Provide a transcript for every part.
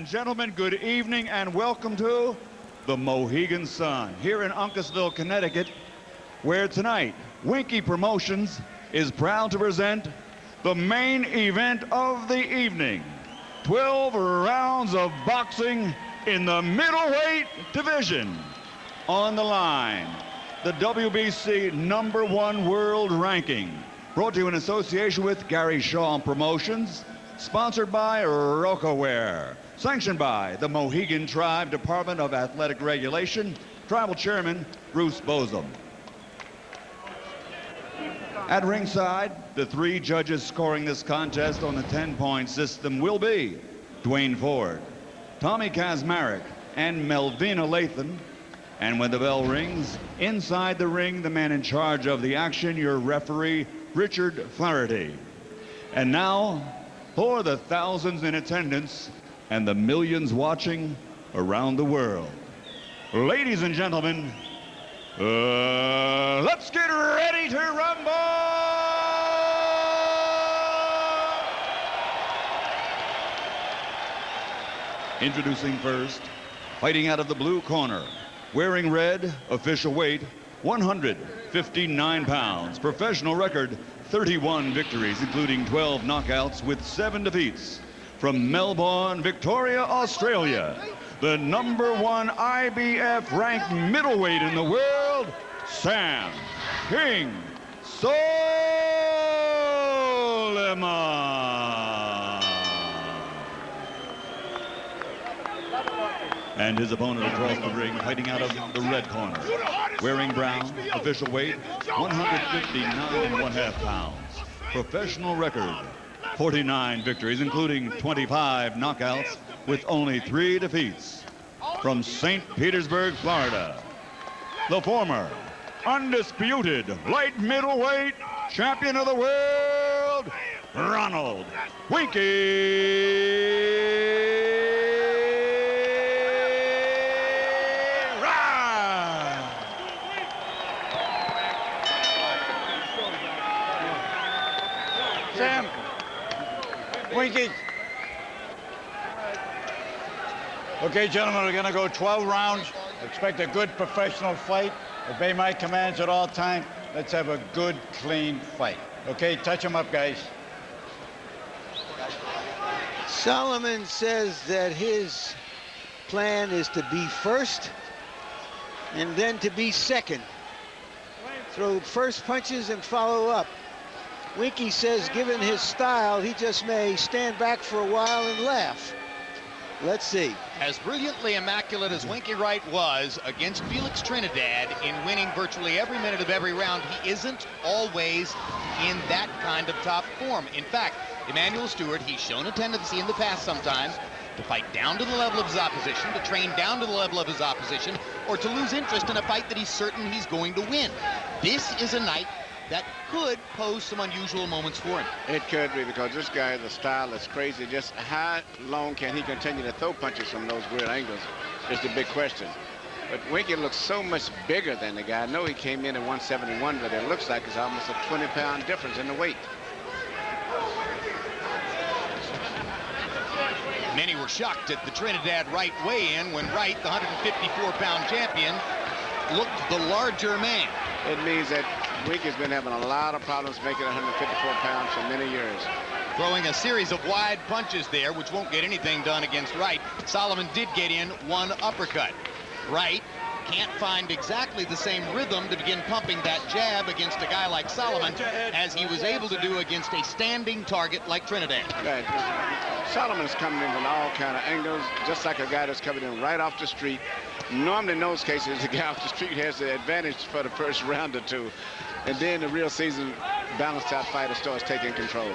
Gentlemen, good evening and welcome to the Mohegan Sun here in Uncasville, Connecticut, where tonight Winky Promotions is proud to present the main event of the evening. 12 rounds of boxing in the middleweight division. On the line, the WBC #1 world ranking, brought to you in association with Gary Shaw Promotions, sponsored by Rockaware. Sanctioned by the Mohegan Tribe Department of Athletic Regulation, Tribal Chairman Bruce Bosom. At ringside, the three judges scoring this contest on the 10-point system will be Dwayne Ford, Tommy Kazmarek, and Melvina Lathan. And when the bell rings, inside the ring, the man in charge of the action, your referee, Richard Flaherty. And now, for the thousands in attendance and the millions watching around the world, ladies and gentlemen, let's get ready to rumble! Introducing first, fighting out of the blue corner, wearing red, official weight 159 pounds, professional record 31 victories, including 12 knockouts with 7 defeats. From Melbourne, Victoria, Australia, the #1 IBF ranked middleweight in the world, Sam King Soliman. And his opponent across the ring, fighting out of the red corner, wearing brown, official weight 159.5 pounds, professional record 49 victories, including 25 knockouts with only 3 defeats. From St. Petersburg, Florida, the former undisputed light middleweight champion of the world, Ronald Winky Wright. Sam, Winky. Okay, gentlemen, we're going to go 12 rounds. Expect a good professional fight. Obey my commands at all times. Let's have a good, clean fight. Okay, touch them up, guys. Soliman says that his plan is to be first and then to be second. Throw first punches and follow up. Winky says, given his style, he just may stand back for a while and laugh. Let's see. As brilliantly immaculate as Winky Wright was against Felix Trinidad in winning virtually every minute of every round, he isn't always in that kind of top form. In fact, Emmanuel Stewart, he's shown a tendency in the past sometimes to fight down to the level of his opposition, to train down to the level of his opposition, or to lose interest in a fight that he's certain he's going to win. This is a night that could pose some unusual moments for him. It could be, because this guy, the style is crazy. Just how long can he continue to throw punches from those weird angles is the big question. But Winky looks so much bigger than the guy. I know he came in at 171, but it looks like it's almost a 20-pound difference in the weight. Many were shocked at the Trinidad Wright weigh-in when Wright, the 154-pound champion, looked the larger man. It means that Winky's been having a lot of problems making 154 pounds for many years. Throwing a series of wide punches there, which won't get anything done against Wright. Soliman did get in one uppercut. Wright can't find exactly the same rhythm to begin pumping that jab against a guy like Soliman as he was able to do against a standing target like Trinidad. Right. Solomon's coming in from all kind of angles, just like a guy that's coming in right off the street. Normally in those cases, the guy off the street has the advantage for the first round or two. And then the real seasoned, balanced out fighter starts taking control.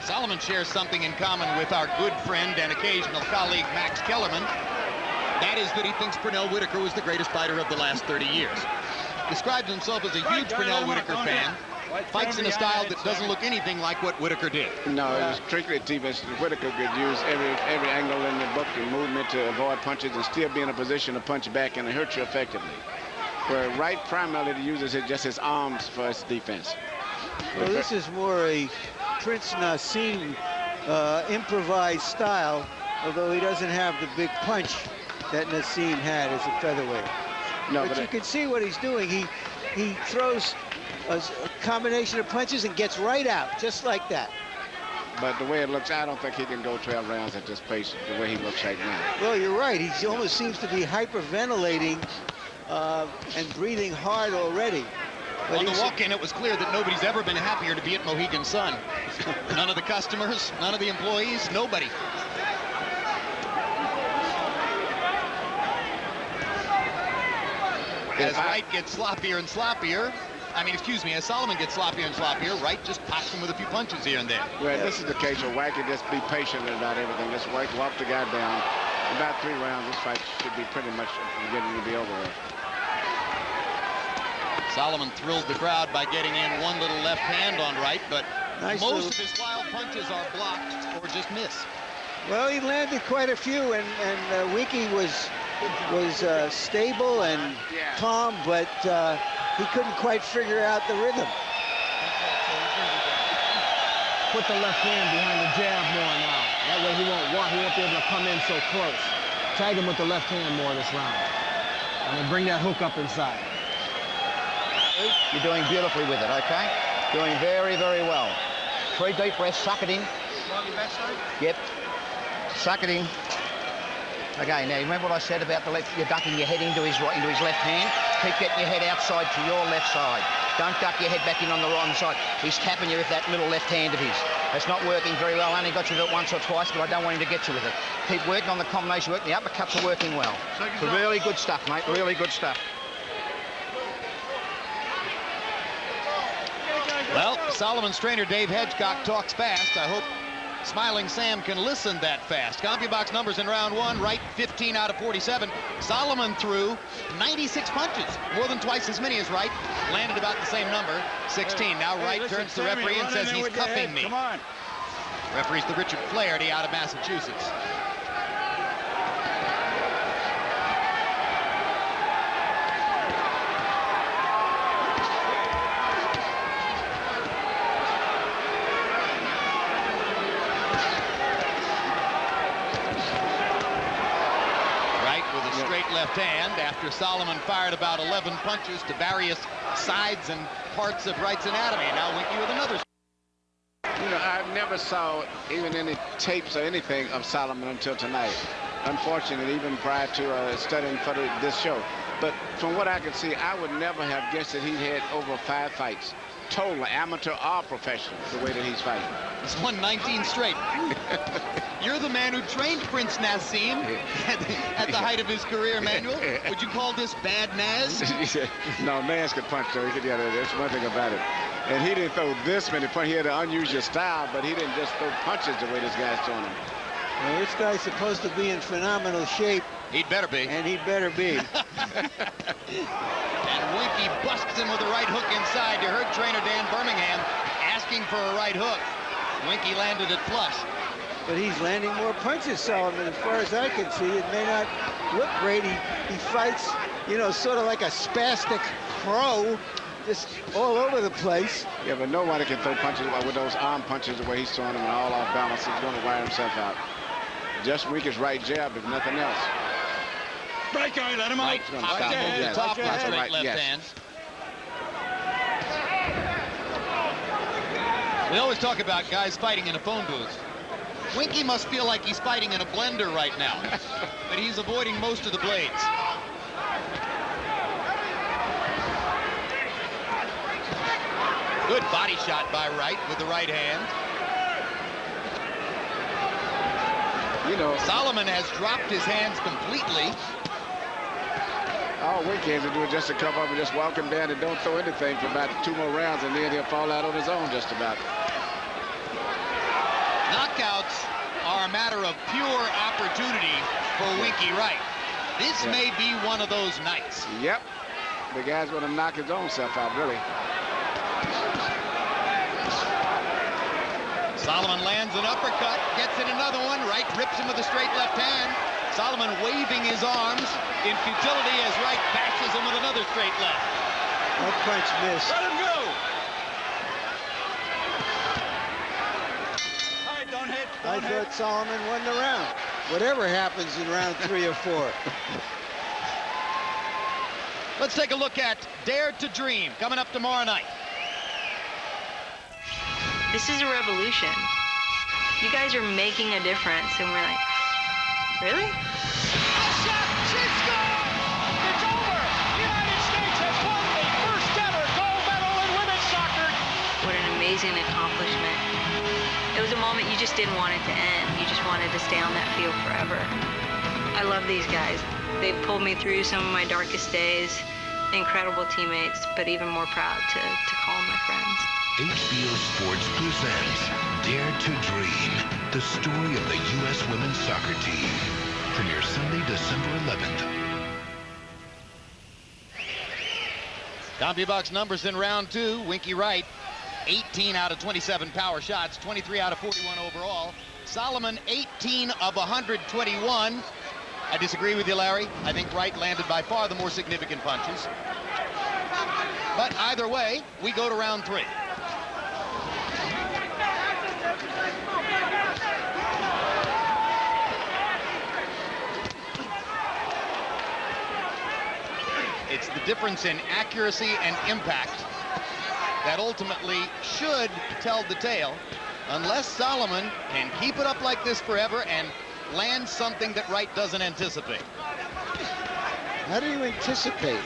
Soliman shares something in common with our good friend and occasional colleague Max Kellerman. That is that he thinks Pernell Whitaker was the greatest fighter of the last 30 years. Describes himself as a huge Pernell Whitaker fan. Fights in a style that doesn't look anything like what Whitaker did. No, it was strictly defense. Whitaker could use every angle in the book and movement to avoid punches and still be in a position to punch back and hurt you effectively. Where Wright primarily uses just his arms for his defense. Well, this is more a Prince Nassim improvised style, although he doesn't have the big punch that Nassim had as a featherweight. No, but you can see what he's doing. He throws a combination of punches and gets right out, just like that. But the way it looks, I don't think he can go 12 rounds at this pace, the way he looks right now. Well, you're right. He almost seems to be hyperventilating and breathing hard already. But on the walk-in, it was clear that nobody's ever been happier to be at Mohegan Sun. None of the customers, none of the employees, nobody. As Wright gets sloppier and sloppier, as Soliman gets sloppier and sloppier, Wright just pops him with a few punches here and there. Well, this is the case where Wright can just be patient about everything. Just walk the guy down. About 3 rounds, this fight should be pretty much getting to be over with. Soliman thrilled the crowd by getting in one little left hand on Wright, but most of his wild punches are blocked or just miss. Well, he landed quite a few, and Winky was stable and calm, but he couldn't quite figure out the rhythm. Put the left hand behind the jab more now. That way he won't be able to come in so close. Tag him with the left hand more this round. And then bring that hook up inside. You're doing beautifully with it, okay? Doing very, very well. 3 deep breaths, suck it in. Yep. Suck it in. Okay, now remember what I said about the left, you're ducking your head into his left hand. Keep getting your head outside to your left side. Don't duck your head back in on the right side. He's tapping you with that little left hand of his. It's not working very well. I only got you to it once or twice, but I don't want him to get you with it. Keep working on the combination work. The uppercuts are working well. So really good stuff, mate. Really good stuff. Well, Soliman's trainer Dave Hedgecock talks fast. I hope Smiling Sam can listen that fast. CompuBox numbers in round 1, Wright 15 out of 47. Soliman threw 96 punches, more than twice as many as Wright. Landed about the same number, 16. Now Wright turns to the referee and says he's cuffing me. Come on. Referee's the Richard Flaherty out of Massachusetts. Left hand after Soliman fired about 11 punches to various sides and parts of Wright's anatomy. And now Winky with another. You know, I never saw even any tapes or anything of Soliman until tonight. Unfortunately, even prior to studying for this show. But from what I could see, I would never have guessed that he'd had over 5 fights. Total, amateur or professional, the way that he's fighting. He's won 19 straight. You're the man who trained Prince Nassim at the height of his career, Manuel. Would you call this bad Naz? No, Naz could punch, though. That's one thing about it. And he didn't throw this many punches. He had an unusual style, but he didn't just throw punches the way this guy's throwing them. Well, this guy's supposed to be in phenomenal shape. He'd better be. And he'd better be. And Winky busts him with a right hook inside. You heard trainer Dan Birmingham asking for a right hook. Winky landed it flush. But he's landing more punches, Soliman. As far as I can see, it may not look great. He fights, you know, sort of like a spastic crow, just all over the place. Yeah, but nobody can throw punches with those arm punches the way he's throwing them and all off balance. He's going to wire himself out. Just Winky's right jab, if nothing else. Break guy, let him out. Top right left hand. We always talk about guys fighting in a phone booth. Winky must feel like he's fighting in a blender right now, but he's avoiding most of the blades. Good body shot by Wright with the right hand. You know, Soliman has dropped his hands completely. all Winky has to do is just to come up and just walk him down and don't throw anything for about 2 more rounds, and then he'll fall out on his own just about. Knockouts are a matter of pure opportunity for Winky Wright. This may be one of those nights. Yep. The guy's going to knock his own self out, really. Soliman lands an uppercut, gets in another one. Wright rips him with a straight left hand. Soliman waving his arms in futility as Wright bashes him with another straight left. That punch missed. Let him go. All right, don't hit. I thought Soliman won the round. Whatever happens in round 3 or 4. Let's take a look at Dare to Dream coming up tomorrow night. This is a revolution. You guys are making a difference, and we're like, really? Cisco! It's over! The United States has won the first ever gold medal in women's soccer. What an amazing accomplishment. It was a moment you just didn't want it to end. You just wanted to stay on that field forever. I love these guys. They've pulled me through some of my darkest days. Incredible teammates, but even more proud to call them my friends. HBO Sports presents Dare to Dream, the story of the U.S. women's soccer team. Premiere Sunday, December 11th. CompuBox numbers in round 2. Winky Wright, 18 out of 27 power shots, 23 out of 41 overall. Soliman, 18 of 121. I disagree with you, Larry. I think Wright landed by far the more significant punches. But either way, we go to round 3. It's the difference in accuracy and impact that ultimately should tell the tale, unless Soliman can keep it up like this forever and land something that Wright doesn't anticipate. How do you anticipate?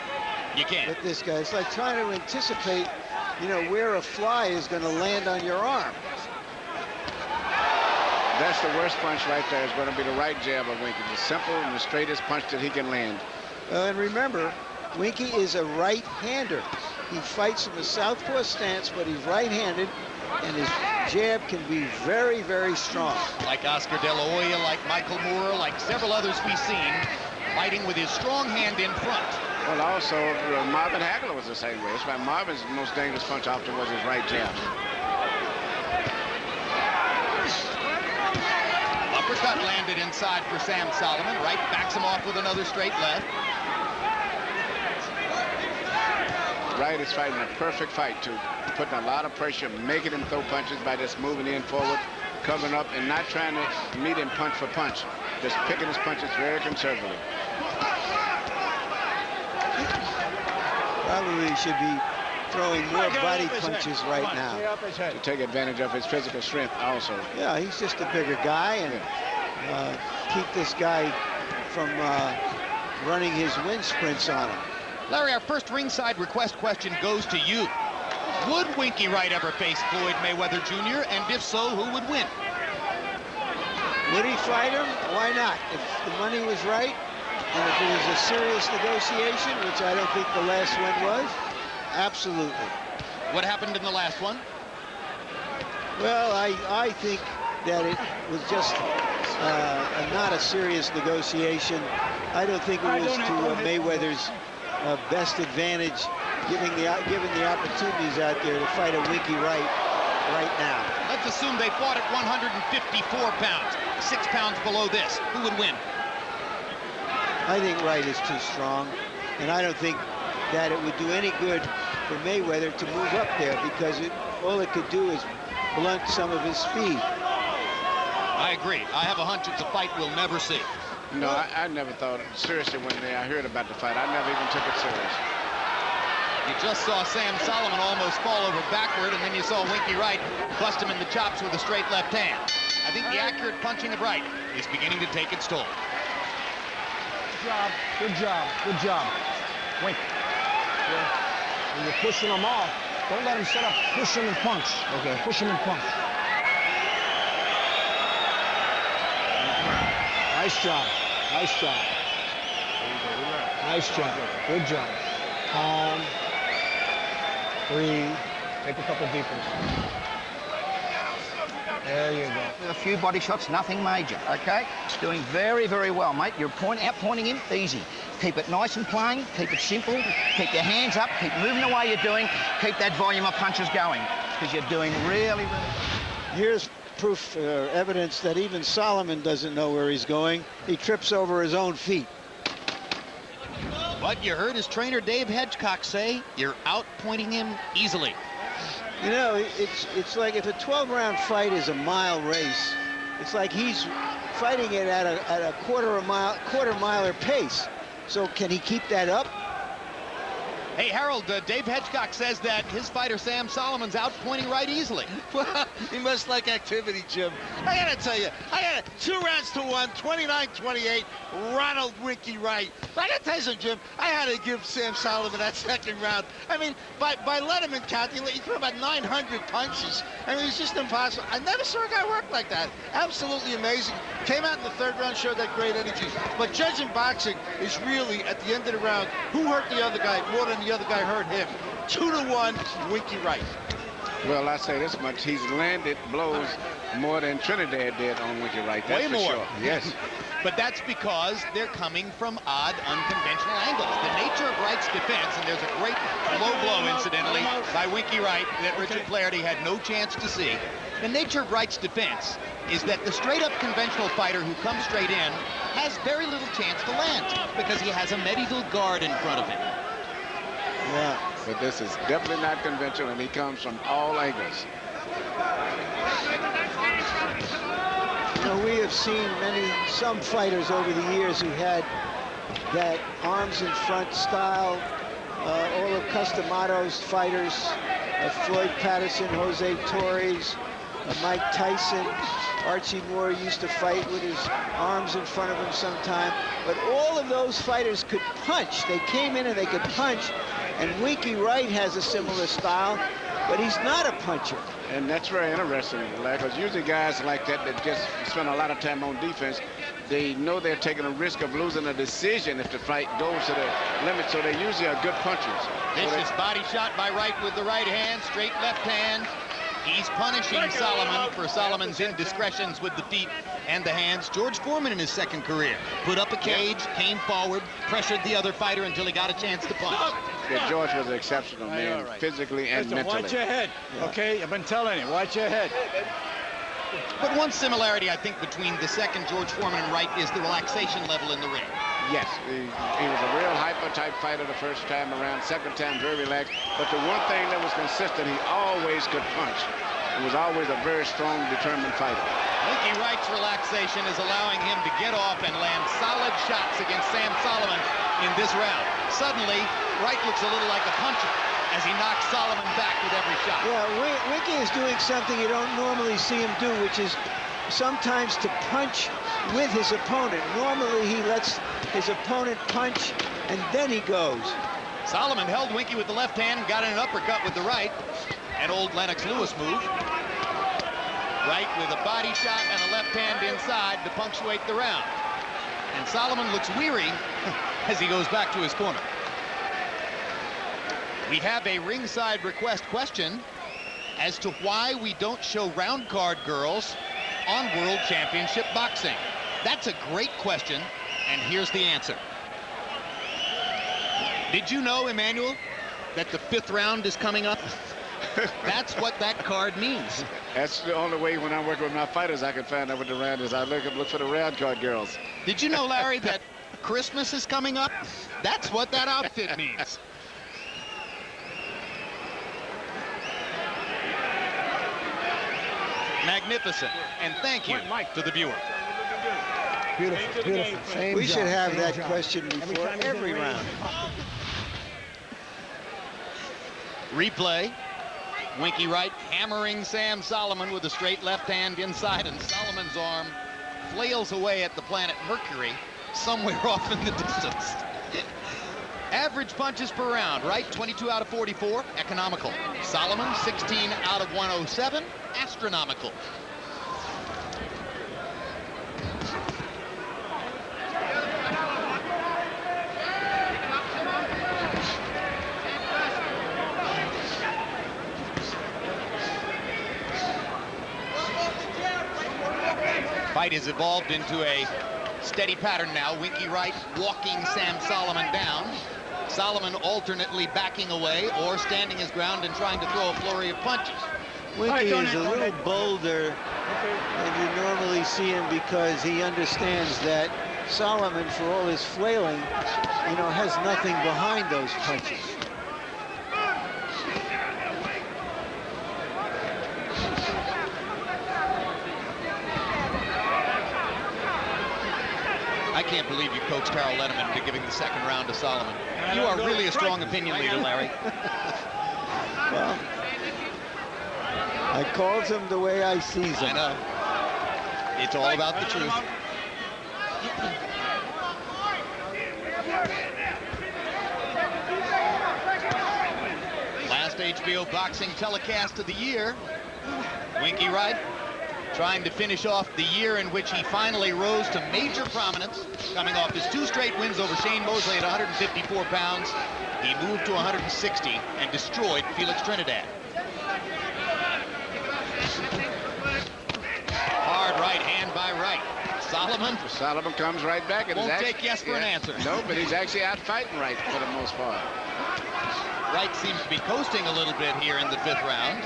You can't. With this guy, it's like trying to anticipate, you know, where a fly is going to land on your arm. That's the worst punch right there. Is going to be the right jab of Winky. The simple and the straightest punch that he can land. And remember, Winky is a right-hander. He fights from a southpaw stance, but he's right-handed, and his jab can be very, very strong. Like Oscar De La Hoya, like Michael Moore, like several others we've seen, fighting with his strong hand in front. Well, also, Marvin Hagler was the same way. That's why Marvin's most dangerous punch often was his right jab. Uppercut landed inside for Sam Soliman. Wright backs him off with another straight left. Wright is fighting a perfect fight, too. Putting a lot of pressure, making him throw punches by just moving in forward, covering up, and not trying to meet him punch for punch. Just picking his punches very conservatively. Probably should be throwing more body punches right now. To take advantage of his physical strength also. Yeah, he's just a bigger guy, and keep this guy from running his wind sprints on him. Larry, our first ringside request question goes to you. Would Winky Wright ever face Floyd Mayweather Jr., and if so, who would win? Would he fight him? Why not? If the money was right, and if it was a serious negotiation, which I don't think the last one was, absolutely. What happened in the last one? Well, I think that it was just not a serious negotiation. I don't think it was to Mayweather's best advantage, given the opportunities out there to fight a Winky Wright right now. Let's assume they fought at 154 pounds, 6 pounds below this. Who would win? I think Wright is too strong, and I don't think that it would do any good for Mayweather to move up there, because all it could do is blunt some of his speed. I agree. I have a hunch it's a fight we'll never see. No, I never thought seriously when I heard about the fight. I never even took it serious. You just saw Sam Soliman almost fall over backward, and then you saw Winky Wright bust him in the chops with a straight left hand. I think the accurate punching of Wright is beginning to take its toll. Good job, good job, good job. Wink. When you're pushing him off, don't let him set up. Push him and punch. Okay. Push him and punch. Nice job. Nice job. Nice job. Good job. Calm. Breathe. Take a couple deep ones. There you go. A few body shots, nothing major, okay? Doing very, very well, mate. You're outpointing him, easy. Keep it nice and plain, keep it simple, keep your hands up, keep moving the way you're doing, keep that volume of punches going, because you're doing really, really well. Here's proof, evidence that even Soliman doesn't know where he's going. He trips over his own feet. But you heard his trainer Dave Hedgecock say you're outpointing him easily. You know, it's like if a 12-round fight is a mile race, It's like he's fighting it at a quarter miler pace. So can he keep that up? Hey, Harold, Dave Hedgecock says that his fighter, Sam Solomon's outpointing Wright easily. Well, he must like activity, Jim. I got to tell you, 2 rounds to 1, 29-28, Ronald Winky Wright. I got to tell you something, Jim. I had to give Sam Soliman that second round. I mean, by Letterman calculate, he threw about 900 punches. I mean, it's just impossible. I never saw a guy work like that. Absolutely amazing. Came out in the 3rd round, showed that great energy. But judging boxing is really, at the end of the round, who hurt the other guy more than the other guy hurt him. 2-1, Winky Wright. Well, I say this much. He's landed blows more than Trinidad did on Winky Wright. That's Way for more. Sure. Yes. But that's because they're coming from odd, unconventional angles. The nature of Wright's defense, and there's a great low blow, incidentally, by Winky Wright that Richard Flaherty had no chance to see. The nature of Wright's defense is that the straight-up conventional fighter who comes straight in has very little chance to land because he has a medieval guard in front of him. Yeah. But this is definitely not conventional, and he comes from all angles. You know, we have seen some fighters over the years who had that arms in front style. All of Customato's fighters, Floyd Patterson, Jose Torres, Mike Tyson, Archie Moore used to fight with his arms in front of him sometime. But all of those fighters could punch. They came in and they could punch. And Winky Wright has a similar style, but he's not a puncher. And that's very interesting, because usually guys like that just spend a lot of time on defense, they know they're taking a risk of losing a decision if the fight goes to the limit, so they usually are good punchers. Vicious body shot by Wright with the right hand, straight left hand. He's punishing Soliman for Solomon's indiscretions with the feet and the hands. George Foreman in his second career put up a cage, came forward, pressured the other fighter until he got a chance to punch. Yeah, George was an exceptional man, physically and mentally. Watch your head, okay? I've been telling you, watch your head. But one similarity, I think, between the second George Foreman and Wright is the relaxation level in the ring. Yes, he was a real hyper-type fighter the first time around. Second time, very relaxed. But the one thing that was consistent, he always could punch. He was always a very strong, determined fighter. Winky Wright's relaxation is allowing him to get off and land solid shots against Sam Soliman in this round. Suddenly, Wright looks a little like a puncher as he knocks Soliman back with every shot. Yeah, Winky is doing something you don't normally see him do, which is sometimes to punch with his opponent. Normally, he lets his opponent punch, and then he goes. Soliman held Winky with the left hand and got in an uppercut with the right. An old Lennox Lewis move. Wright with a body shot and a left hand inside to punctuate the round. And Soliman looks weary as he goes back to his corner. We have a ringside request question as to why we don't show round card girls on World Championship Boxing. That's a great question, and here's the answer. Did you know, Emmanuel, that the 5th round is coming up? That's what that card means. That's the only way when I'm working with my fighters I can find out what the round is. I look for the round card girls. Did you know, Larry, that Christmas is coming up? That's what that outfit means. Magnificent. And thank you to the viewer. Beautiful, beautiful. Same We job, should have same that job. question before time he's in every the ring. round. Replay. Winky Wright hammering Sam Soliman with a straight left hand inside, and Solomon's arm flails away at the planet Mercury somewhere off in the distance. Average punches per round. Wright 22 out of 44, economical. Soliman 16 out of 107, astronomical. Fight has evolved into a steady pattern now. Winky Wright walking Sam Soliman down. Soliman alternately backing away or standing his ground and trying to throw a flurry of punches. Winky is a little bolder than you normally see him because he understands that Soliman, for all his flailing, has nothing behind those punches. I can't believe you coaxed Harold Letterman into giving the second round to Soliman. You are really a strong opinion leader, Larry. Well, I calls him the way I sees him. I know. It's all about the truth. Last HBO boxing telecast of the year. Winky Wright trying to finish off the year in which he finally rose to major prominence, coming off his 2 straight wins over Shane Mosley at 154 pounds. He moved to 160 and destroyed Felix Trinidad. Hard right hand by Wright. Soliman comes right back. Won't take yes for an answer. No, but he's actually out fighting Wright for the most part. Wright seems to be coasting a little bit here in the 5th round.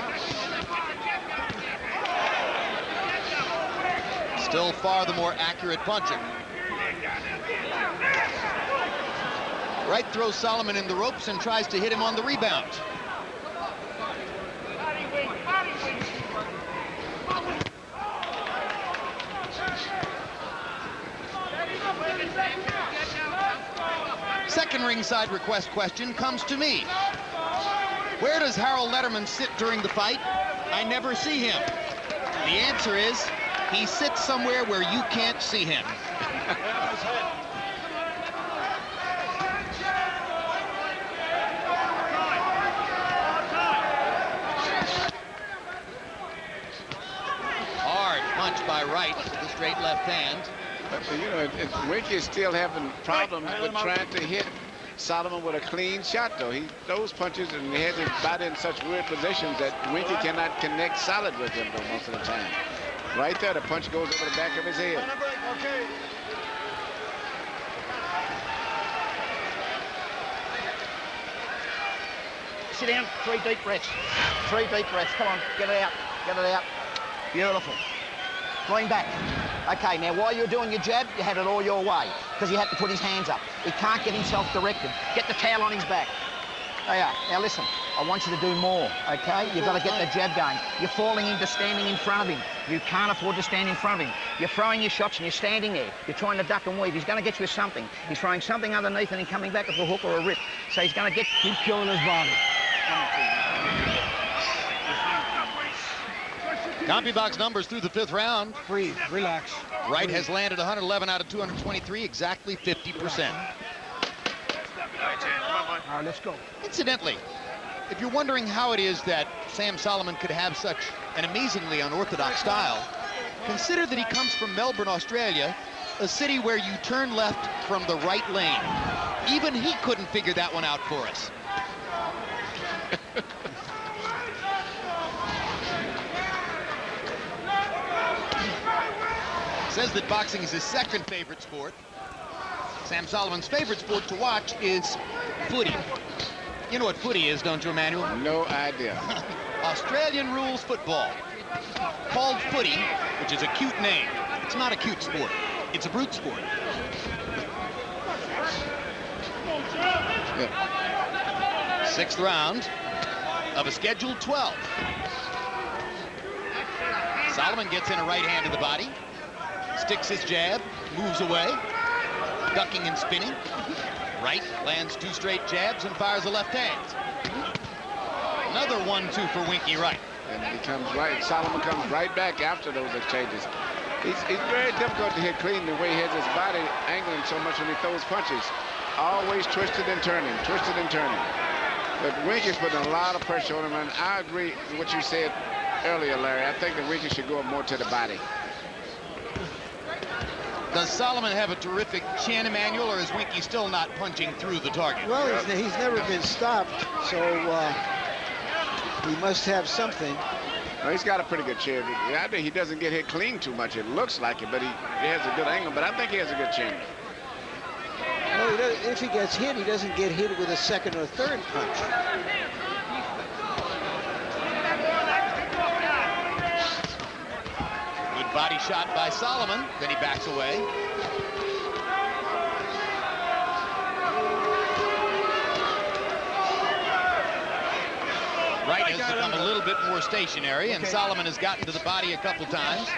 Still far the more accurate puncher. Wright throws Soliman in the ropes and tries to hit him on the rebound. Second ringside request question comes to me. Where does Harold Letterman sit during the fight? I never see him. The answer is he sits somewhere where you can't see him. Hard punch by Wright with the straight left hand. You know, Winky is still having problems with trying to hit Soliman with a clean shot, though. He throws punches and he has his body in such weird positions that Winky cannot connect solid with him, though, most of the time. Right there, the punch goes over the back of his head. Sit down, 3 deep breaths. 3 deep breaths, come on, get it out, get it out. Beautiful. Lean back. Okay, now while you're doing your jab, you had it all your way, because he had to put his hands up. He can't get himself directed. Get the towel on his back. There you are. Now listen, I want you to do more, okay? You've got to get the jab going. You're falling into standing in front of him. You can't afford to stand in front of him. You're throwing your shots and you're standing there. You're trying to duck and weave. He's going to get you with something. He's throwing something underneath and then coming back with a hook or a rip. So he's going to get... Keep killing his body. CompuBox numbers through the 5th round. Breathe, relax. Wright has landed 111 out of 223, exactly 50%. All right, let's go. Incidentally, if you're wondering how it is that Sam Soliman could have such an amazingly unorthodox style, consider that he comes from Melbourne, Australia, a city where you turn left from the right lane. Even he couldn't figure that one out for us. Says that boxing is his second favorite sport. Sam Soliman's favorite sport to watch is footy. You know what footy is, don't you, Emmanuel? No idea. Australian rules football. Called footy, which is a cute name. It's not a cute sport. It's a brute sport. Yeah. 6th round of a scheduled 12. Soliman gets in a right hand to the body. Sticks his jab, moves away, ducking and spinning. Wright lands 2 straight jabs and fires a left hand. Another 1-2 for Winky Wright. And he comes right, Soliman comes right back after those exchanges. It's very difficult to hit clean the way he has his body angling so much when he throws punches. Always twisted and turning, twisted and turning. But Winky's putting a lot of pressure on him, and I agree with what you said earlier, Larry. I think that Winky should go more to the body. Does Soliman have a terrific chin, Emmanuel, or is Winky still not punching through the target? Well, he's never been stopped, so he must have something. Well, he's got a pretty good chin. I think he doesn't get hit clean too much. It looks like it, but he has a good angle. But I think he has a good chin. Well, if he gets hit, he doesn't get hit with a second or third punch. Good body shot by Soliman. Then he backs away. Wright has become a little bit more stationary, and Soliman has gotten to the body a couple times.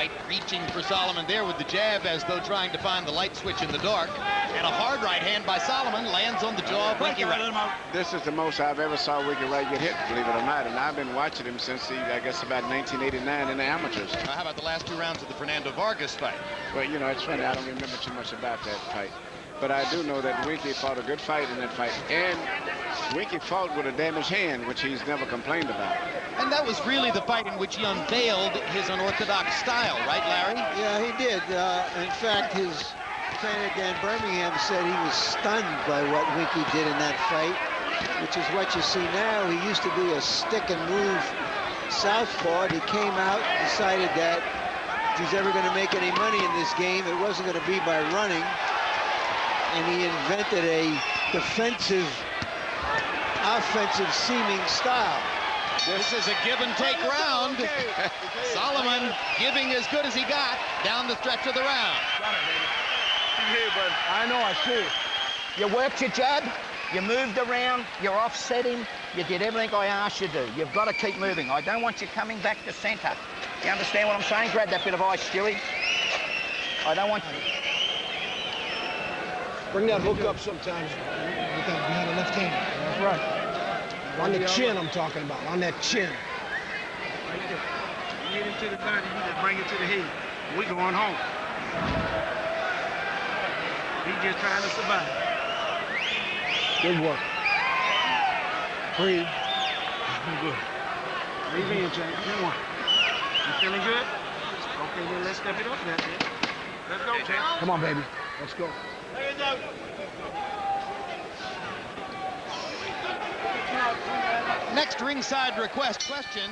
Wright reaching for Soliman there with the jab as though trying to find the light switch in the dark. And a hard right hand by Soliman lands on the jaw of Winky Wright. This is the most I've ever saw Winky Wright get hit, believe it or not, and I've been watching him since, I guess, about 1989 in the amateurs. How about the last 2 rounds of the Fernando Vargas fight? Well, you know, it's funny, I don't remember too much about that fight. But I do know that Winky fought a good fight in that fight. And Winky fought with a damaged hand, which he's never complained about. And that was really the fight in which he unveiled his unorthodox style, right, Larry? Yeah, he did. In fact, his trainer, Dan Birmingham, said he was stunned by what Winky did in that fight, which is what you see now. He used to be a stick-and-move southpaw. He came out, decided that if he's ever going to make any money in this game, it wasn't going to be by running. And he invented a defensive, offensive seeming style. This is a give-and-take round. Soliman giving as good as he got down the stretch of the round. I know, I see. You worked your jab, you moved around, you're offsetting, you did everything I asked you to do. You've got to keep moving. I don't want you coming back to center. You understand what I'm saying? Grab that bit of ice, Stewie. I don't want you. Bring that hook up sometimes with that behind the left hand. That's right. On the chin, I'm talking about. On that chin. Right there. You get into the body, you just bring it to the head. We going home. He's just trying to survive. Good work. Breathe. Good. Breathe in, Jay. Come on. You feeling good? Okay, then let's step it up now, man. Let's go, Jay. Come on, baby. Let's go. Next ringside request question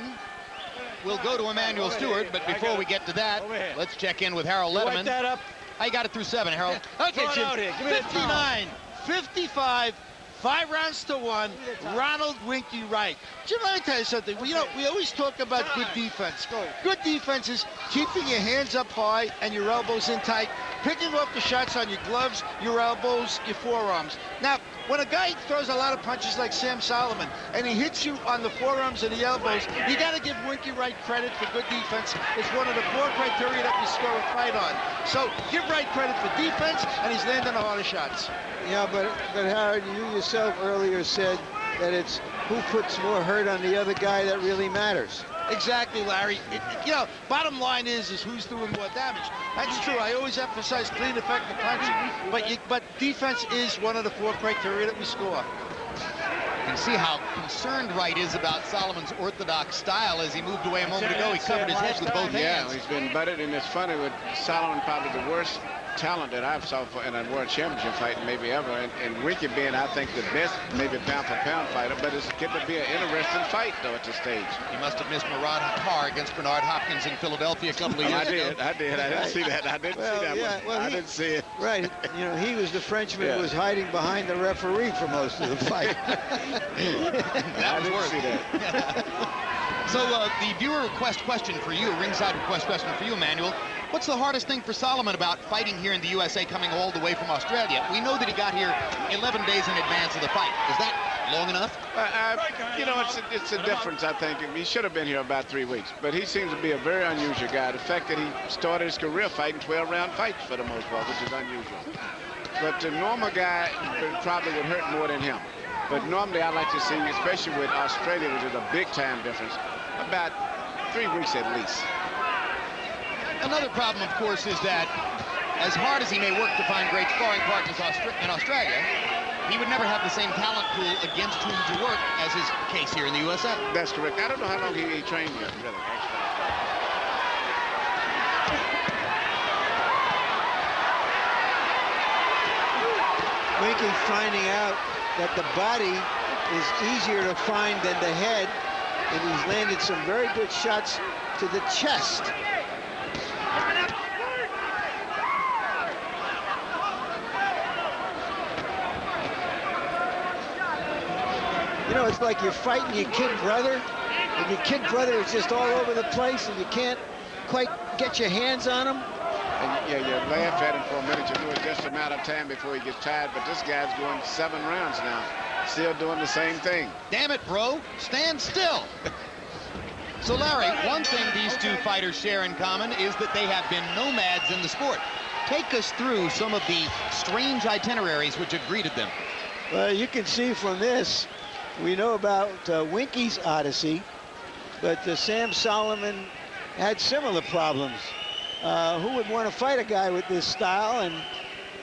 will go to Emmanuel Stewart, but before we get to that, let's check in with Harold Letterman. Wipe that up. I got it through 7, Harold. Okay, Jim. 59, 55, 5 rounds to 1, Ronald Winky Wright. Jim, let me tell you something. You know, we always talk about good defense. Good defense is keeping your hands up high and your elbows in tight, picking off the shots on your gloves, your elbows, your forearms. Now, when a guy throws a lot of punches like Sam Soliman and he hits you on the forearms and the elbows, you got to give Winky Wright credit for good defense. It's one of the 4 criteria that we score a fight on. So give Wright credit for defense, and he's landing the harder shots. Yeah, but Howard, you yourself earlier said that it's who puts more hurt on the other guy that really matters. Exactly, Larry. You know, bottom line is who's doing more damage. That's true. I always emphasize clean, effective punching, but defense is one of the 4 criteria that we score. You can see how concerned Wright is about Solomon's orthodox style. As he moved away a moment ago, he covered his head with both hands. Yeah, he's been butted, and it's funny with Soliman, probably the worst talent that I've saw in a world championship fight maybe ever, and Winky being, I think, the best maybe pound-for-pound fighter, but it's going to be an interesting fight, though, at this stage. He must have missed Murad Hakar against Bernard Hopkins in Philadelphia a couple of years ago. I did. I didn't see that. I didn't see that one. Well, I didn't see it. Right. You know, he was the Frenchman who was hiding behind the referee for most of the fight. That was worse. See that. So the viewer request question for you, ringside request question for you, Emmanuel. What's the hardest thing for Soliman about fighting here in the USA, coming all the way from Australia? We know that he got here 11 days in advance of the fight. Is that long enough? You know, it's a difference, I think. He should have been here about 3 weeks, but he seems to be a very unusual guy. The fact that he started his career fighting 12-round fights for the most part, which is unusual. But the normal guy probably would hurt more than him. But normally I like to see, especially with Australia, which is a big-time difference, about 3 weeks at least. Another problem, of course, is that as hard as he may work to find great sparring partners in Australia, he would never have the same talent pool against whom to work as is the case here in the USA. That's correct. I don't know how long he trained here, really, actually. Winky finding out that the body is easier to find than the head, and he's landed some very good shots to the chest. You know, it's like you're fighting your kid brother, and your kid brother is just all over the place, and you can't quite get your hands on him. And yeah, you laugh at him for a minute. You know it's just a matter of time before he gets tired, but this guy's going 7 rounds now, still doing the same thing. Damn it, bro. Stand still. So, Larry, one thing these two fighters share in common is that they have been nomads in the sport. Take us through some of the strange itineraries which have greeted them. Well, you can see from this, we know about Winky's odyssey, but Sam Soliman had similar problems. Who would want to fight a guy with this style? And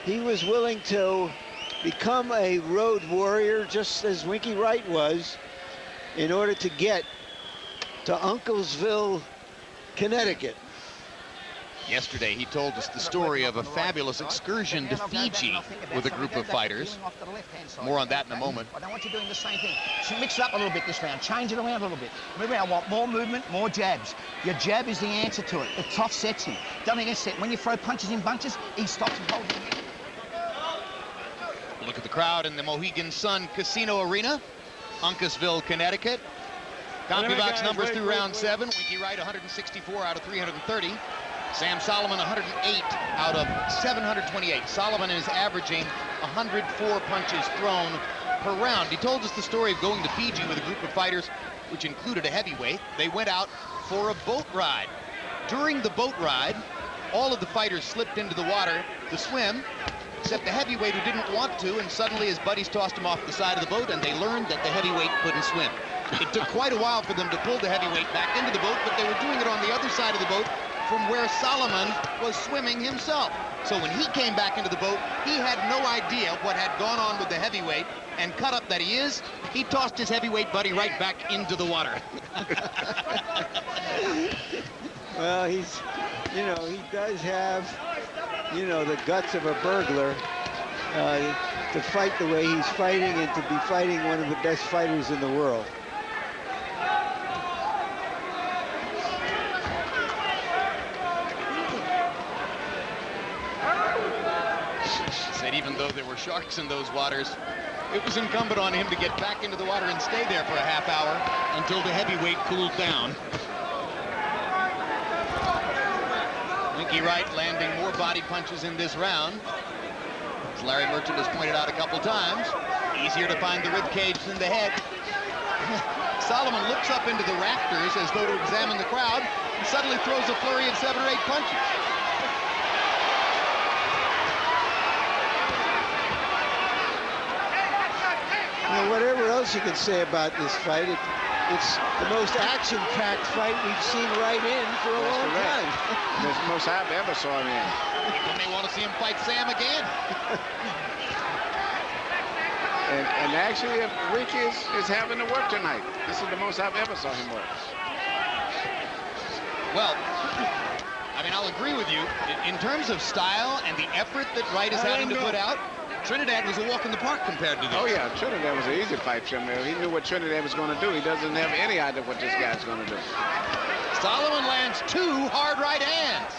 he was willing to become a road warrior, just as Winky Wright was, in order to get to Unclesville, Connecticut. Yesterday, he told us the story of a fabulous excursion to Fiji with a group of fighters. More on that in a moment. I don't want you doing the same thing. So mix it up a little bit this round. Change it around a little bit. Remember, I want more movement, more jabs. Your jab is the answer to it. It tough sets him. Don't get set. When you throw punches in bunches, he stops and holds it. Look at the crowd in the Mohegan Sun Casino Arena, Uncasville, Connecticut. CompuBox numbers through round 7. Winky Wright, 164 out of 330. Sam Soliman, 108 out of 728. Soliman is averaging 104 punches thrown per round. He told us the story of going to Fiji with a group of fighters, which included a heavyweight. They went out for a boat ride. During the boat ride, all of the fighters slipped into the water to swim, except the heavyweight who didn't want to, and suddenly his buddies tossed him off the side of the boat, and they learned that the heavyweight couldn't swim. It took quite a while for them to pull the heavyweight back into the boat, but they were doing it on the other side of the boat from where Soliman was swimming himself. So when he came back into the boat, he had no idea what had gone on with the heavyweight, and cut up that he is, he tossed his heavyweight buddy right back into the water. Well, he's, you know, he does have, you know, the guts of a burglar to fight the way he's fighting and to be fighting one of the best fighters in the world. Said even though there were sharks in those waters, it was incumbent on him to get back into the water and stay there for a half hour until the heavyweight cooled down. Winky Wright landing more body punches in this round. As Larry Merchant has pointed out a couple times, easier to find the rib cage than the head. Soliman looks up into the rafters as though to examine the crowd and suddenly throws a flurry of 7 or 8 punches. Now, whatever else you can say about this fight, it's the most action-packed fight we've seen Wright in for a long time. It's the most I've ever saw him in. People may want to see him fight Sam again. And actually, Winky is having to work tonight. This is the most I've ever saw him work. Well, I mean, I'll agree with you. In terms of style and the effort that Wright is having to put out, Trinidad was a walk in the park compared to this. Oh, yeah, Trinidad was an easy fight for him. He knew what Trinidad was going to do. He doesn't have any idea what this guy's going to do. Soliman lands 2 hard right hands.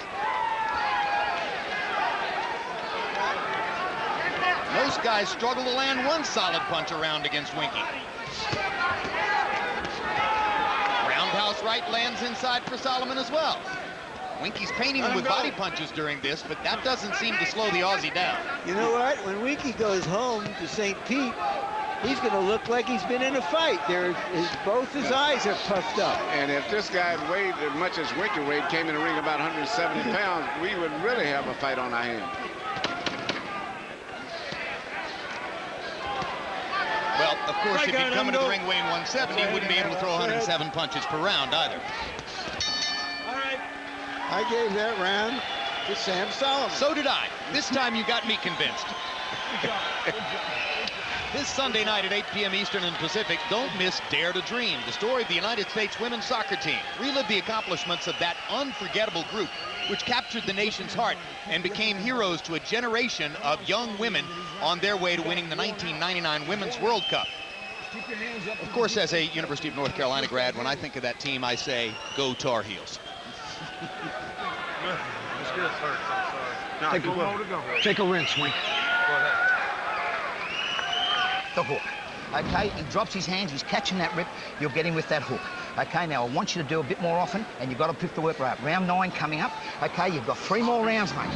Most guys struggle to land 1 solid punch around against Winky. Roundhouse right lands inside for Soliman as well. Winky's painting him with body punches during this, but that doesn't seem to slow the Aussie down. You know what? When Winky goes home to St. Pete, he's going to look like he's been in a fight. Both his eyes are puffed up. And if this guy weighed as much as Winky weighed, came in the ring about 170 pounds, we would really have a fight on our hands. Well, of course, if he'd come into the ring weighing 170, he wouldn't be able to throw 107 punches per round either. I gave that round to Sam Soliman. So did I. This time you got me convinced. This Sunday night at 8 p.m. Eastern and Pacific, don't miss Dare to Dream, the story of the United States women's soccer team. Relive the accomplishments of that unforgettable group, which captured the nation's heart and became heroes to a generation of young women on their way to winning the 1999 Women's World Cup. Of course, as a University of North Carolina grad, when I think of that team, I say, go Tar Heels. Take a rinse, Wink. The hook. Okay, he drops his hands, he's catching that rip, you'll get him with that hook. Okay, now I want you to do a bit more often, and you've got to pick the work right. Round 9 coming up. Okay, you've got 3 more rounds, mate.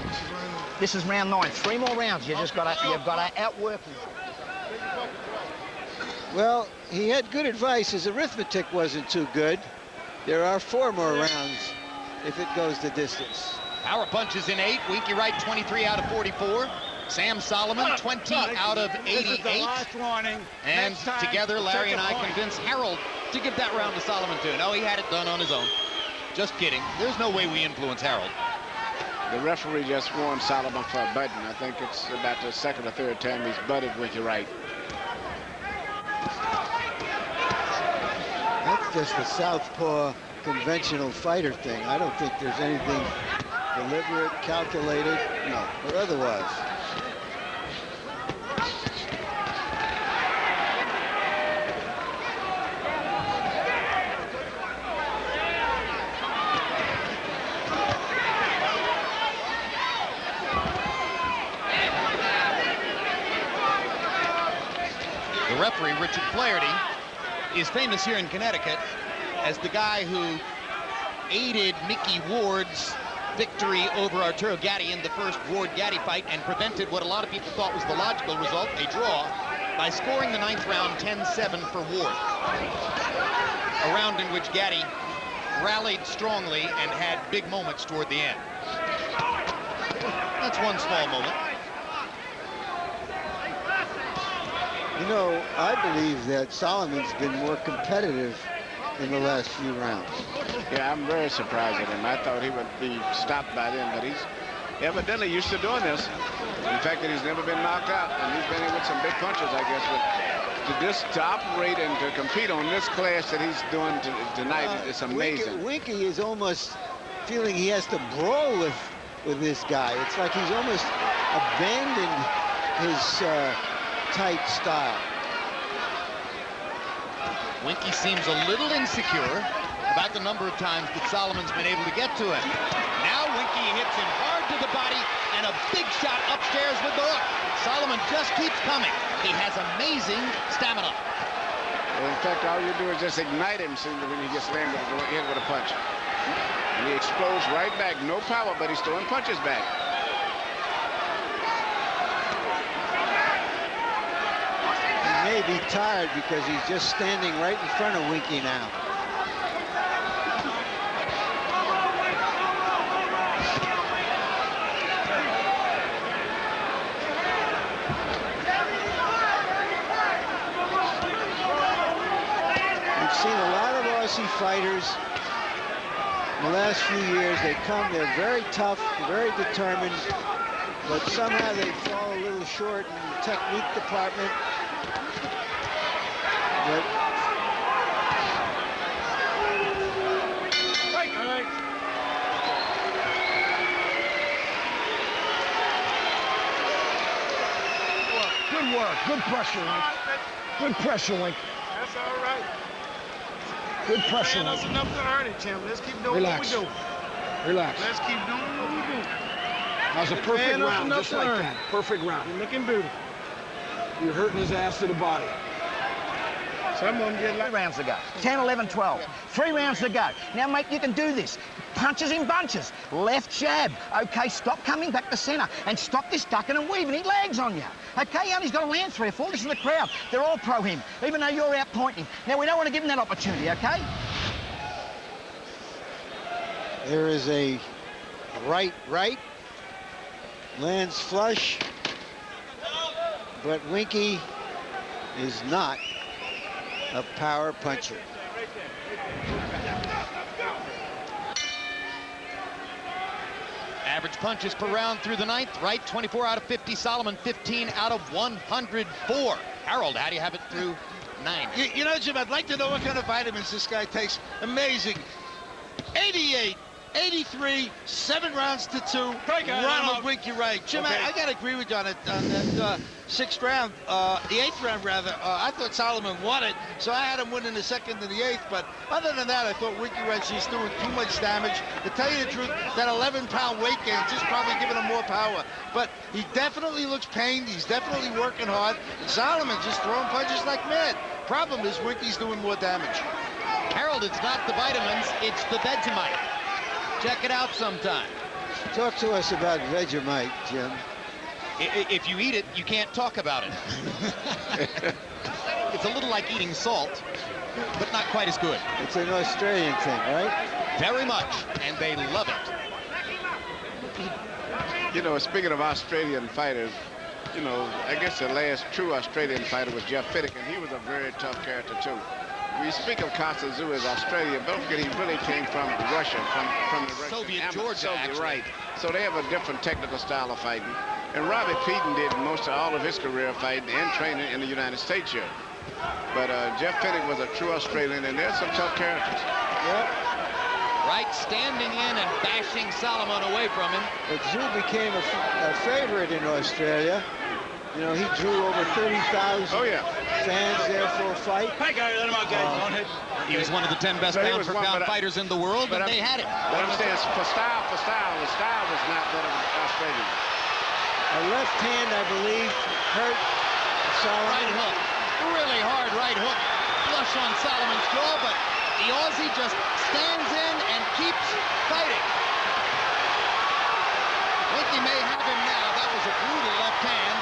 This is round 9, 3 more rounds. You've got to outwork him. Well, he had good advice. His arithmetic wasn't too good. There are 4 more rounds if it goes the distance. Power punches in 8. Winky Wright 23 out of 44. Sam Soliman 20 out of 88. And together, Larry and I convinced Harold to give that round to Soliman too. No, he had it done on his own. Just kidding. There's no way we influence Harold. The referee just warned Soliman for a button. I think it's about the 2nd or 3rd time he's butted Winky Wright. That's just a southpaw conventional fighter thing. I don't think there's anything deliberate, calculated, no, or otherwise. The referee, Richard Flaherty, is famous here in Connecticut as the guy who aided Mickey Ward's victory over Arturo Gatti in the first Ward-Gatti fight and prevented what a lot of people thought was the logical result, a draw, by scoring the 9th round 10-7 for Ward. A round in which Gatti rallied strongly and had big moments toward the end. That's one small moment. You know, I believe that Solomon's been more competitive in the last few rounds. Yeah, I'm very surprised at him. I thought he would be stopped by then, but he's evidently used to doing this. The fact that he's never been knocked out, and he's been in with some big punches, I guess. But to operate and to compete on this class that he's doing tonight, it's amazing. Winky is almost feeling he has to brawl with this guy. It's like he's almost abandoned his tight style. Winky seems a little insecure about the number of times that Solomon's been able to get to him. Now Winky hits him hard to the body and a big shot upstairs with the hook. Soliman just keeps coming. He has amazing stamina. Well, in fact, all you do is just ignite him soon when he gets in with a punch. And he explodes right back. No power, but he's throwing punches back. He may be tired because he's just standing right in front of Winky now. We've seen a lot of Aussie fighters in the last few years. They're very tough, very determined, but somehow they fall a little short in the technique department. But Good work. Good pressure, Link. Good pressure, Link. That's all right. Good pressure, That's Link. enough to earn it, champ. Let's keep doing Relax. what we do. Relax. Let's keep doing what we do. That was a perfect Man, that's round, enough just to like earn. that. Perfect round. You're looking beautiful. You're hurting his ass to the body. Some of them get like 3 rounds to go. 10, 11, 12. 3 rounds to go. Now, mate, you can do this. Punches in bunches. Left jab. Okay, stop coming back to center and stop this ducking and weaving. He lags on you. Okay, he only's got to land 3 or 4. Listen to the crowd. They're all pro him, even though you're out pointing. Now, we don't want to give him that opportunity, okay? there is a right, lands flush, but Winky is not a power puncher. Average punches per round through the 9th. Wright 24 out of 50. Soliman 15 out of 104. Harold, how do you have it through 9? You know, Jim, I'd like to know what kind of vitamins this guy takes. Amazing. 88, 83, 7 rounds to 2. Ronald Winky Wright. Jim, okay. I got to agree with you on that 6th round, the 8th round rather. I thought Soliman won it, so I had him winning the 2nd and the 8th. But other than that, I thought Winky Wright, he's doing too much damage. To tell you the truth, that 11-pound weight gain just probably giving him more power. But he definitely looks pained. He's definitely working hard. Soliman just throwing punches like mad. Problem is, Winky's doing more damage. Harold, it's not the vitamins, it's the Vegemite. Check it out sometime. Talk to us about Vegemite, Jim. If you eat it, you can't talk about it. It's a little like eating salt. but not quite as good. It's an Australian thing, right? Very much, and they love it. You know, speaking of Australian fighters, you know, I guess the last true Australian fighter was Jeff Fittick, and he was a very tough character, too. We speak of Kostya Tszyu as Australian, but don't forget he really came from Russia, from the Russian Soviet Georgia, actually. Right. So they have a different technical style of fighting. And Robbie Peden did most of all of his career fighting and training in the United States here. But Jeff Fittick was a true Australian, and there's some tough characters. Yep. Wright standing in and bashing Soliman away from him. But Tszyu became a favorite in Australia. You know, he drew over 30,000 fans there for a fight. Hey, guys, let him out, guys. Go ahead. He was one of the 10 best pound-for-pound fighters in the world, and they had it. But I'm saying for style, the style was not that of Australian. A left hand, I believe, hurt Soliman. Right hook. Really hard right hook. Flush on Solomon's jaw, but the Aussie just stands in and keeps fighting. Winky may have him now. That was a brutal left hand.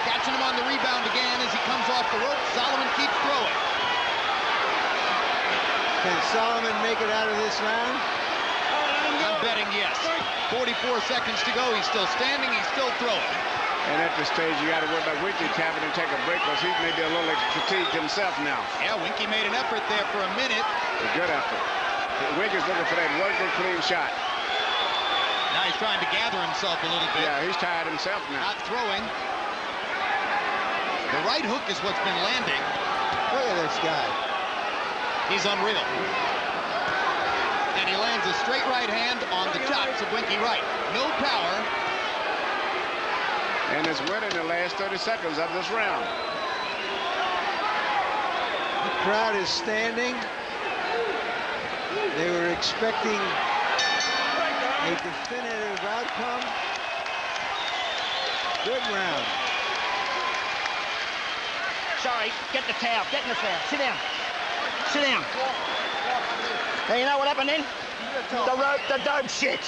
Catching him on the rebound again as he comes off the rope. Soliman keeps throwing. Can Soliman make it out of this round? I'm betting yes. 44 seconds to go. He's still standing. He's still throwing. And at this stage, you got to worry about Winky tapping and take a break because he's maybe a little fatigued himself now. Yeah, Winky made an effort there for a minute. A good effort. Winky's looking for that one good clean shot. Now he's trying to gather himself a little bit. Yeah, he's tired himself now. Not throwing. The right hook is what's been landing. Look at this guy. He's unreal. And he lands a straight right hand on the chops of Winky Wright. No power. And it's winning the last 30 seconds of this round. The crowd is standing. They were expecting a definitive outcome. Good round. Sorry, get the towel. Get in the towel. Sit down. Sit down. Hey, you know what happened then? The dope shit.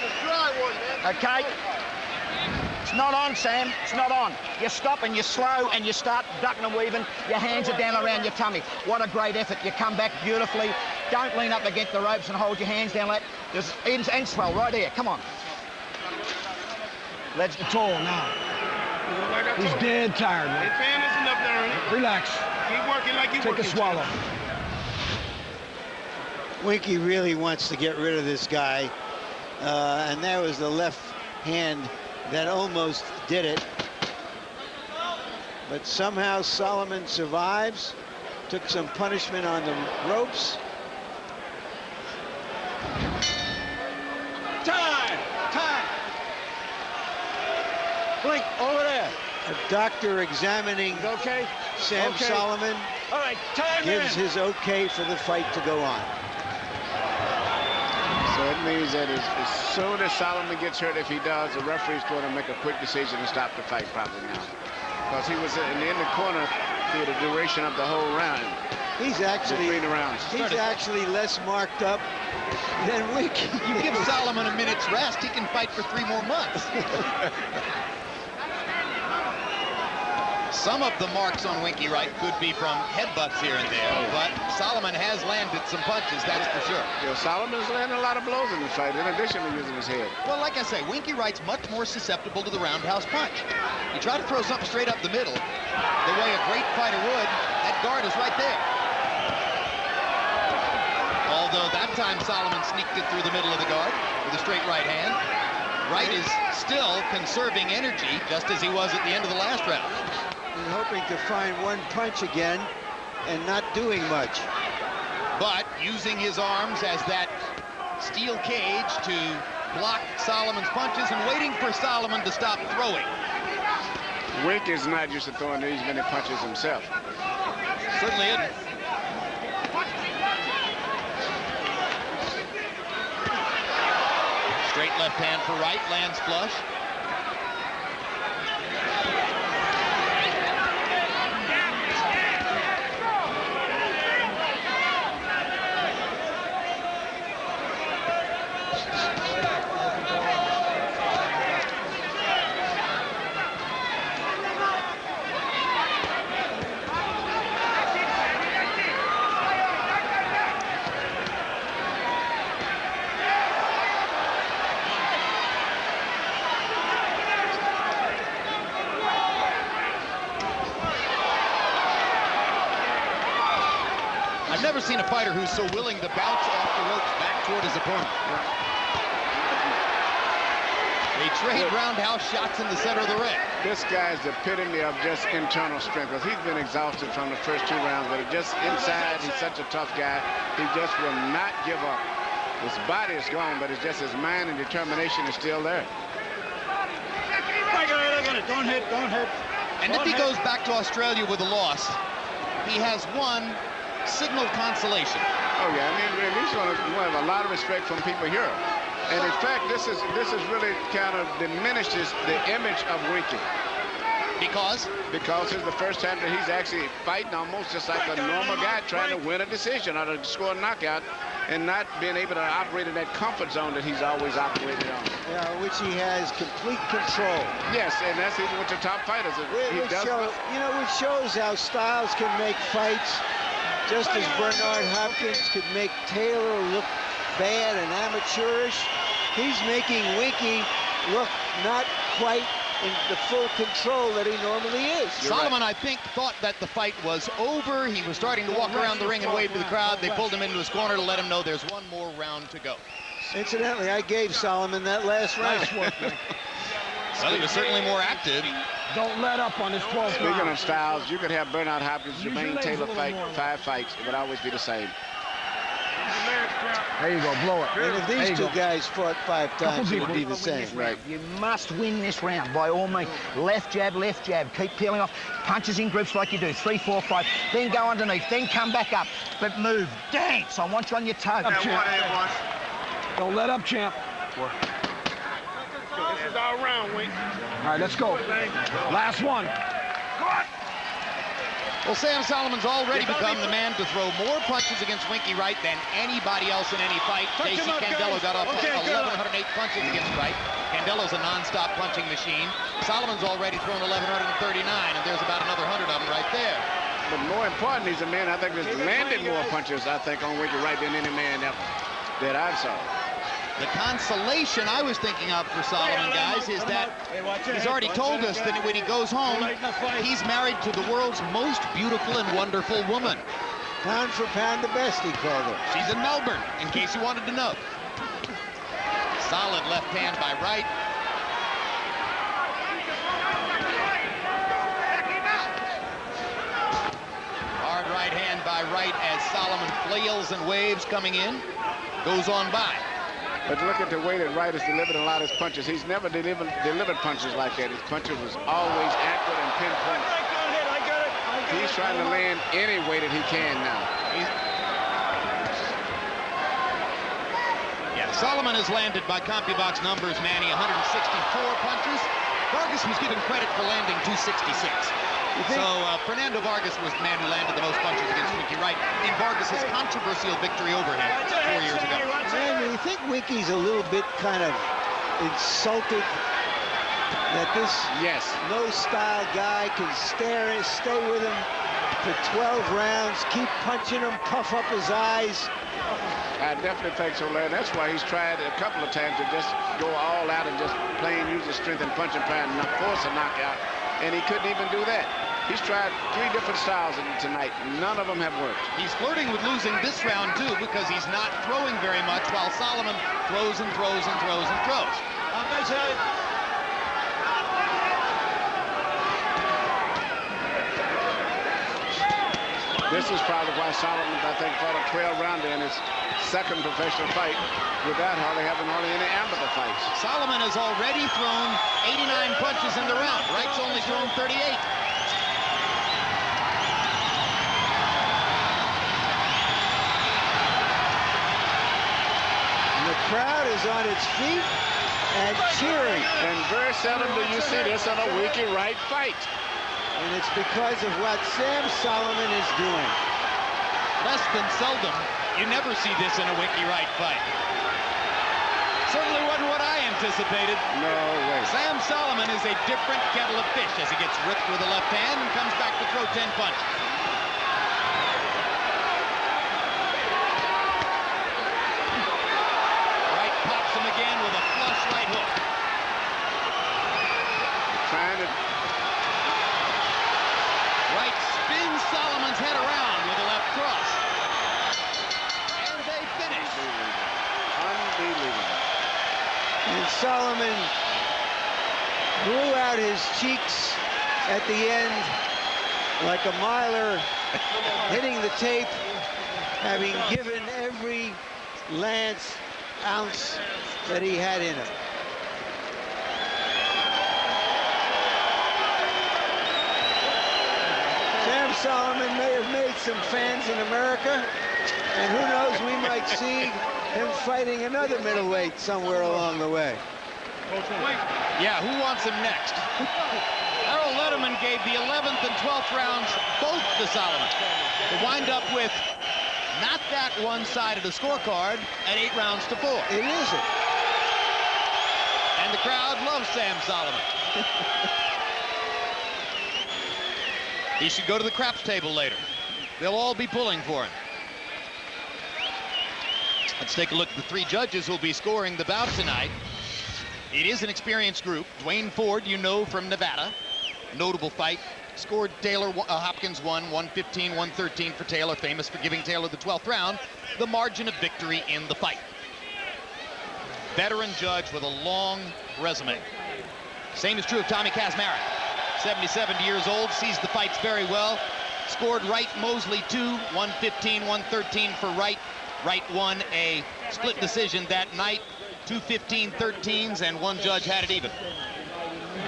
The dry one, man. Okay? It's not on, Sam. It's not on. You stop and you slow and you start ducking and weaving. Your hands are down around your tummy. What a great effort. You come back beautifully. Don't lean up against the ropes and hold your hands down like there's end swell right here. Come on. Let's get tall now. He's dead tired, man. Hey, fam, that's enough there, honey. Relax. Keep working like you Take a swallow. Winky really wants to get rid of this guy. And that was the left hand that almost did it. But somehow Soliman survives. Took some punishment on the ropes. Time! Time! Blink, over there. A doctor examining Okay? Sam Okay. Soliman All right, time gives in. his okay for the fight to go on. So it means that as soon as Soliman gets hurt, if he does, the referee's going to make a quick decision and stop the fight probably now. Because he was in the corner through the duration of the whole round. He's actually Between the rounds. he's actually less marked up than Winky. You give Soliman a minute's rest, he can fight for 3 more months. Some of the marks on Winky Wright could be from headbutts here and there, but Soliman has landed some punches, that's for sure. You know, Solomon's landing a lot of blows in this fight, in addition to using his head. Well, like I say, Winky Wright's much more susceptible to the roundhouse punch. You try to throw something straight up the middle, the way a great fighter would, that guard is right there. Although that time Soliman sneaked it through the middle of the guard with a straight right hand. Wright is still conserving energy, just as he was at the end of the last round. And hoping to find one punch again and not doing much. But using his arms as that steel cage to block Solomon's punches and waiting for Soliman to stop throwing. Wink is not used to throwing these many punches himself. Certainly isn't. Straight left hand for Wright, lands flush. never seen a fighter who's so willing to bounce off the ropes back toward his opponent. They trade roundhouse shots in the center of the ring. This guy's the epitome of just internal strength, because he's been exhausted from the first 2 rounds, but just inside, he's such a tough guy. He just will not give up. His body is gone, but it's just his mind and determination is still there. Don't hit. And if he goes back to Australia with a loss, he has one signal consolation. Oh yeah, I mean, he's going to have a lot of respect from people here. And in fact, this is really kind of diminishes the image of Winky. Because? Because it's the first time that he's actually fighting almost just like a normal guy trying to win a decision or to score a knockout, and not being able to operate in that comfort zone that he's always operated on. Yeah, which he has complete control. Yes, and that's even with the top fighters. Which shows how Styles can make fights, just as Bernard Hopkins could make Taylor look bad and amateurish. He's making Winky look not quite in the full control that he normally is. Soliman, I think, thought that the fight was over. He was starting to walk around the ring and wave to the crowd. They pulled him into his corner to let him know there's one more round to go. Incidentally, I gave Soliman that last round. Nice work, Mike. Well, he was certainly more active. Don't let up on this 12th Speaking round. of Styles, you could have Bernard Hopkins, Use your Jermaine legs a Taylor little fight more. 5 fights. It would always be the same. There you go, blow it. And if these two guys fought 5 times, it would be the same. Right. You must win this round by all means. Left jab. Keep peeling off. Punches in groups like you do. 3, 4, 5. Then go underneath. Then come back up. But move. Dance. I want you on your toes. Don't let up, champ. This is our round, Wink. All right, let's go. Last one. Well, Sam Solomon's already become the man to throw more punches against Winky Wright than anybody else in any fight. J.C. Candelo got off 1,108 punches against Wright. Candelo's a non-stop punching machine. Solomon's already thrown 1,139, and there's about another 100 of them right there. But more important, he's a man, I think, that's landed more punches, I think, on Winky Wright than any man that I've saw. The consolation I was thinking of for Soliman, guys, is that he's already told us that when he goes home, he's married to the world's most beautiful and wonderful woman. Pound for pound, the best, he called her. She's in Melbourne, in case you wanted to know. Solid left hand by Wright. Hard right hand by Wright as Soliman flails and waves coming in. Goes on by. But look at the way that Wright has delivered a lot of his punches. He's never delivered punches like that. His punches was always accurate and pinpoint. He's trying to land any way that he can now. Yeah, Soliman has landed by CompuBox numbers, Manny, 164 punches. Vargas was given credit for landing 266. So Fernando Vargas was the man who landed the most punches against Winky Wright in Vargas's controversial victory over him 4 years ago. Man, do you think Winky's a little bit kind of insulted that this no-style guy can stay with him for 12 rounds, keep punching him, puff up his eyes? I definitely think so, Larry. That's why he's tried a couple of times to just go all out and just plain use his strength and punch and try and force a knockout, and he couldn't even do that. He's tried 3 different styles tonight. None of them have worked. He's flirting with losing this round, too, because he's not throwing very much, while Soliman throws and throws and throws and throws. This is probably why Soliman, I think, fought a 12-rounder in his second professional fight without hardly having any amateur fights. Soliman has already thrown 89 punches in the round. Wright's only thrown 38. The crowd is on its feet and cheering. And very seldom do you see this on a Winky Wright fight. And it's because of what Sam Soliman is doing. Less than seldom. You never see this in a Winky Wright fight. Certainly wasn't what I anticipated. No way. Sam Soliman is a different kettle of fish as he gets ripped with the left hand and comes back to throw 10 punches. Wright pops him again with a flush right hook. Trying to... Wright spins Solomon's head around with a left cross. Unbelievable. And Soliman blew out his cheeks at the end like a miler hitting the tape, having given every ounce that he had in him. Sam Soliman may have made some fans in America, and who knows, we might see him fighting another middleweight somewhere along the way. Yeah, who wants him next? Harold Letterman gave the 11th and 12th rounds both to Soliman to wind up with not that one-sided a scorecard at 8 rounds to 4. It isn't. And the crowd loves Sam Soliman. He should go to the craps table later. They'll all be pulling for him. Let's take a look at the 3 judges who'll be scoring the bout tonight. It is an experienced group. Dwayne Ford, you know, from Nevada. Notable fight. Scored Taylor Hopkins 115-113 for Taylor, famous for giving Taylor the 12th round, the margin of victory in the fight. Veteran judge with a long resume. Same is true of Tommy Kazmarek. 77 years old, sees the fights very well. Scored Wright Mosley 2, 115-113 for Wright. Wright won a split decision that night, 2 15-13s, and one judge had it even.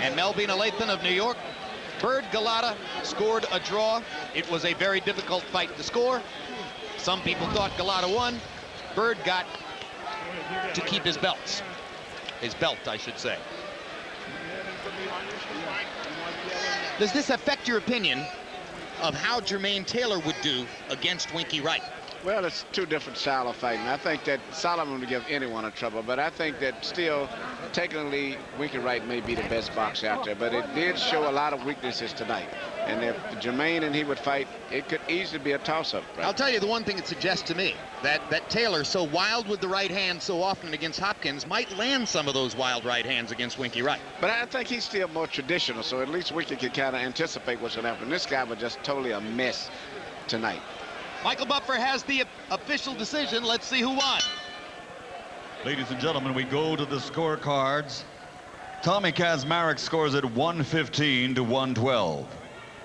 And Melvina Lathan of New York, Bird Galata scored a draw. It was a very difficult fight to score. Some people thought Galata won. Bird got to keep his belts. His belt, I should say. Does this affect your opinion of how Jermaine Taylor would do against Winky Wright? Well, it's 2 different styles of fighting. I think that Soliman would give anyone a trouble, but I think that still, technically, Winky Wright may be the best boxer out there, but it did show a lot of weaknesses tonight. And if Jermaine and he would fight, it could easily be a toss-up. Right? I'll tell you the one thing it suggests to me, that Taylor, so wild with the right hand so often against Hopkins, might land some of those wild right hands against Winky Wright. But I think he's still more traditional, so at least Winky can kind of anticipate what's going to happen. This guy was just totally a mess tonight. Michael Buffer has the official decision. Let's see who won. Ladies and gentlemen, we go to the scorecards. Tommy Kazmarek scores at 115-112.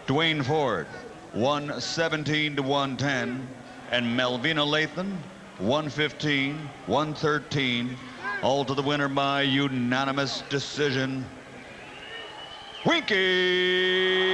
Dwayne Ford, 117-110. And Melvina Lathan, 115-113. All to the winner by unanimous decision, Winky